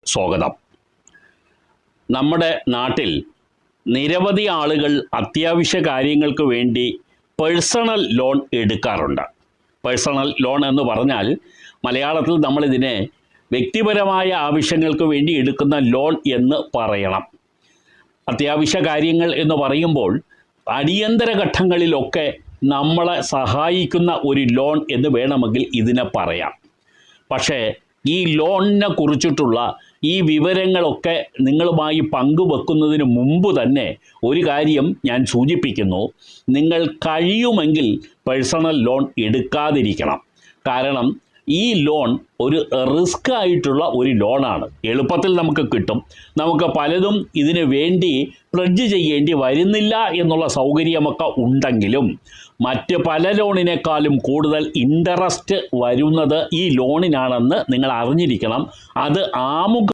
സ്വാഗതം. നമ്മുടെ നാട്ടിൽ നിരവധി ആളുകൾ അത്യാവശ്യ കാര്യങ്ങൾക്ക് വേണ്ടി പേഴ്സണൽ ലോൺ എടുക്കാറുണ്ട്. പേഴ്സണൽ ലോൺ എന്ന് പറഞ്ഞാൽ മലയാളത്തിൽ നമ്മളിതിനെ വ്യക്തിപരമായ ആവശ്യങ്ങൾക്ക് വേണ്ടി എടുക്കുന്ന ലോൺ എന്ന് പറയണം. അത്യാവശ്യ കാര്യങ്ങൾ എന്ന് പറയുമ്പോൾ അടിയന്തര ഘട്ടങ്ങളിലൊക്കെ നമ്മളെ സഹായിക്കുന്ന ഒരു ലോൺ എന്ന് വേണമെങ്കിൽ ഇതിനെ പറയാം. പക്ഷേ ഈ ലോണിനെ കുറിച്ചിട്ടുള്ള ഈ വിവരങ്ങളൊക്കെ നിങ്ങളുമായി പങ്കുവെക്കുന്നതിന് മുമ്പ് തന്നെ ഒരു കാര്യം ഞാൻ സൂചിപ്പിക്കുന്നു. നിങ്ങൾ കഴിയുമെങ്കിൽ പേഴ്സണൽ ലോൺ എടുക്കാതിരിക്കണം. കാരണം ഈ ലോൺ ഒരു റിസ്ക് ആയിട്ടുള്ള ഒരു ലോണാണ്. എളുപ്പത്തിൽ നമുക്ക് കിട്ടും, നമുക്ക് പലതും ഇതിനു വേണ്ടി പ്ലഡ്ജ് ചെയ്യേണ്ടി വരുന്നില്ല എന്നുള്ള സൗകര്യമൊക്കെ ഉണ്ടെങ്കിലും മറ്റ് പല ലോണിനേക്കാളും കൂടുതൽ ഇൻട്രസ്റ്റ് വരുന്നത് ഈ ലോണിനാണെന്ന് നിങ്ങൾ അറിഞ്ഞിരിക്കണം. അത് ആമുഖ